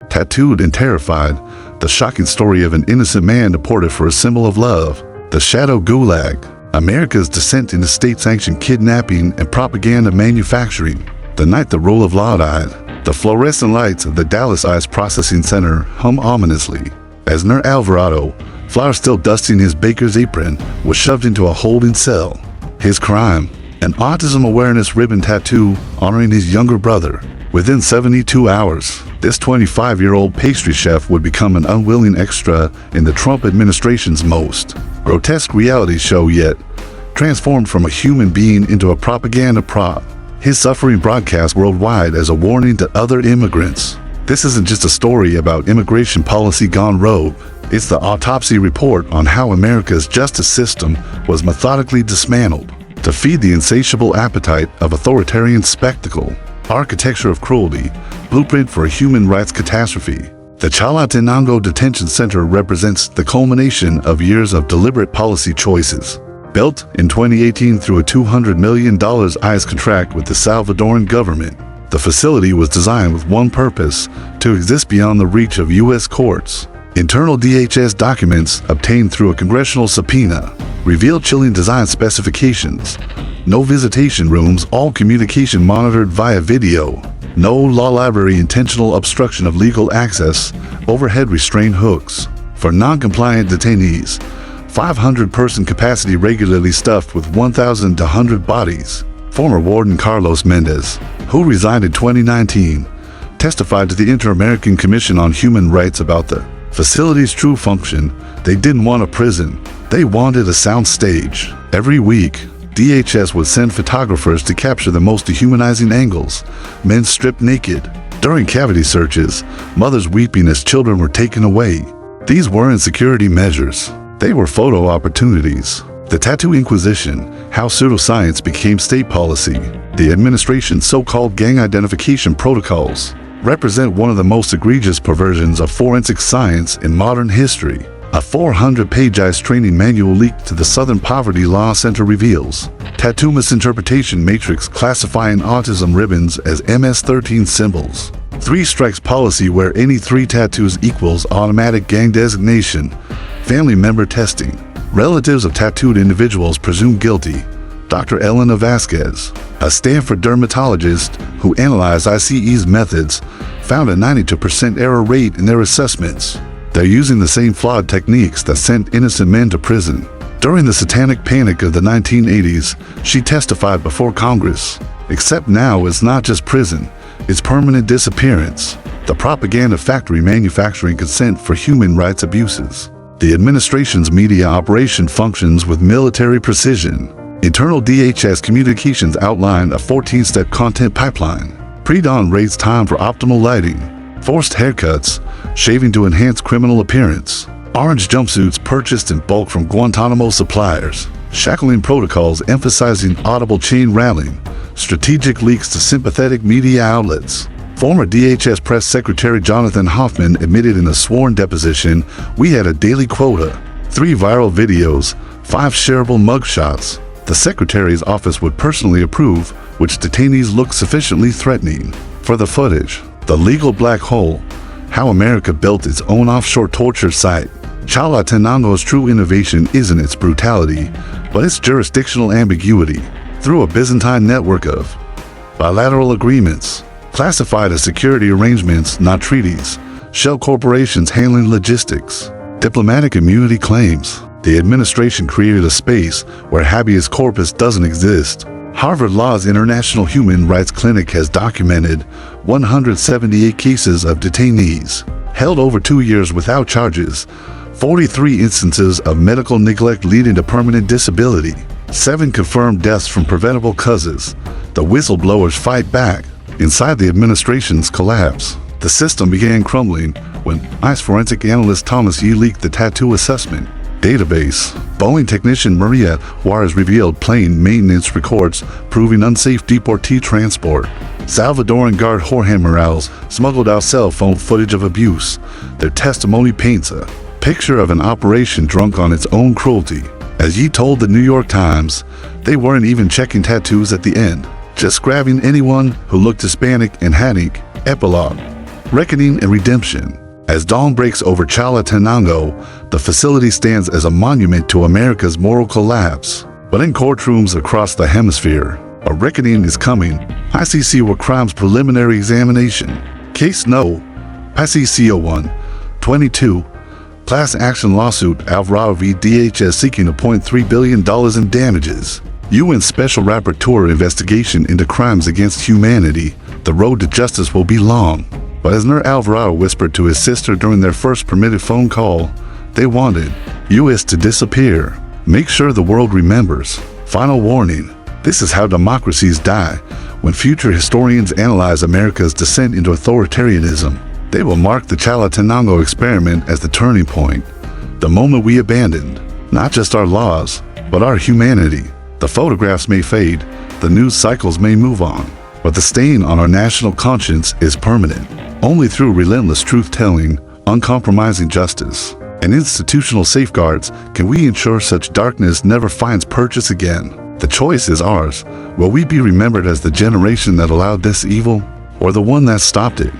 Tattooed and terrified, the shocking story of an innocent man deported for a symbol of love. The Shadow Gulag, America's descent into state-sanctioned kidnapping and propaganda manufacturing. The night the rule of law died, the fluorescent lights of the Dallas Ice Processing Center hum ominously as Nur Alvarado, flour still dusting his baker's apron, was shoved into a holding cell. His crime, an autism awareness ribbon tattoo honoring his younger brother. Within 72 hours, this 25-year-old pastry chef would become an unwilling extra in the Trump administration's most grotesque reality show yet, transformed from a human being into a propaganda prop. His suffering broadcast worldwide as a warning to other immigrants. This isn't just a story about immigration policy gone rogue. It's the autopsy report on how America's justice system was methodically dismantled to feed the insatiable appetite of authoritarian spectacle. Architecture of Cruelty, Blueprint for a Human Rights Catastrophe. The Chalatenango Detention Center represents the culmination of years of deliberate policy choices. Built in 2018 through a $200 million ICE contract with the Salvadoran government, the facility was designed with one purpose: to exist beyond the reach of U.S. courts. Internal DHS documents obtained through a congressional subpoena revealed chilling design specifications. No visitation rooms, all communication monitored via video. No law library, intentional obstruction of legal access, overhead restraint hooks. For non-compliant detainees, 500-person capacity regularly stuffed with 1,000 to 100 bodies. Former Warden Carlos Mendez, who resigned in 2019, testified to the Inter-American Commission on Human Rights about the facility's true function. They didn't want a prison. They wanted a sound stage. Every week, DHS would send photographers to capture the most dehumanizing angles, men stripped naked. During cavity searches, mothers weeping as children were taken away. These weren't security measures. They were photo opportunities. The Tattoo Inquisition, how pseudoscience became state policy. The administration's so-called gang identification protocols represent one of the most egregious perversions of forensic science in modern history. A 400-page ICE training manual leaked to the Southern Poverty Law Center reveals tattoo misinterpretation matrix classifying autism ribbons as MS-13 symbols. 3 strikes policy where any 3 tattoos equals automatic gang designation. Family member testing. Relatives of tattooed individuals presumed guilty. Dr. Elena Vasquez, a Stanford dermatologist who analyzed ICE's methods, found a 92% error rate in their assessments. They're using the same flawed techniques that sent innocent men to prison. During the satanic panic of the 1980s, she testified before Congress. Except now it's not just prison, it's permanent disappearance. The propaganda factory manufacturing consent for human rights abuses. The administration's media operation functions with military precision. Internal DHS communications outline a 14-step content pipeline. Pre-dawn raids time for optimal lighting. Forced haircuts, shaving to enhance criminal appearance. Orange jumpsuits purchased in bulk from Guantanamo suppliers. Shackling protocols emphasizing audible chain rattling. Strategic leaks to sympathetic media outlets. Former DHS Press Secretary Jonathan Hoffman admitted in a sworn deposition, "We had a daily quota. 3 viral videos, 5 shareable mugshots. The Secretary's office would personally approve which detainees looked sufficiently threatening." For the footage, the legal black hole, how America built its own offshore torture site. Chalatenango's true innovation isn't its brutality, but its jurisdictional ambiguity. Through a Byzantine network of bilateral agreements, classified as security arrangements, not treaties, shell corporations handling logistics, diplomatic immunity claims, the administration created a space where habeas corpus doesn't exist. Harvard Law's International Human Rights Clinic has documented 178 cases of detainees held over 2 years without charges, 43 instances of medical neglect leading to permanent disability, 7 confirmed deaths from preventable causes. The whistleblowers fight back. Inside the administration's collapse, the system began crumbling when ICE forensic analyst Thomas Yee leaked the tattoo assessment database. Boeing technician Maria Juarez revealed plane maintenance records proving unsafe deportee transport. Salvadoran guard Jorge Morales smuggled out cell phone footage of abuse. Their testimony paints a picture of an operation drunk on its own cruelty. As Yee told the New York Times, they weren't even checking tattoos at the end, just grabbing anyone who looked Hispanic and had ink. Epilogue. Reckoning and Redemption. As dawn breaks over Chalatenango, the facility stands as a monument to America's moral collapse. But in courtrooms across the hemisphere, a reckoning is coming. ICC or Crimes Preliminary Examination. Case No. ICC 01-22. Class action lawsuit Alvarado v. DHS seeking $0.3 billion in damages. UN Special Rapporteur investigation into crimes against humanity. The road to justice will be long. But as Nur Alvarado whispered to his sister during their first permitted phone call, they wanted US to disappear. Make sure the world remembers. Final warning. This is how democracies die. When future historians analyze America's descent into authoritarianism, they will mark the Chalatenango experiment as the turning point. The moment we abandoned, not just our laws, but our humanity. The photographs may fade, the news cycles may move on, but the stain on our national conscience is permanent. Only through relentless truth-telling, uncompromising justice, and institutional safeguards can we ensure such darkness never finds purchase again. The choice is ours. Will we be remembered as the generation that allowed this evil, or the one that stopped it?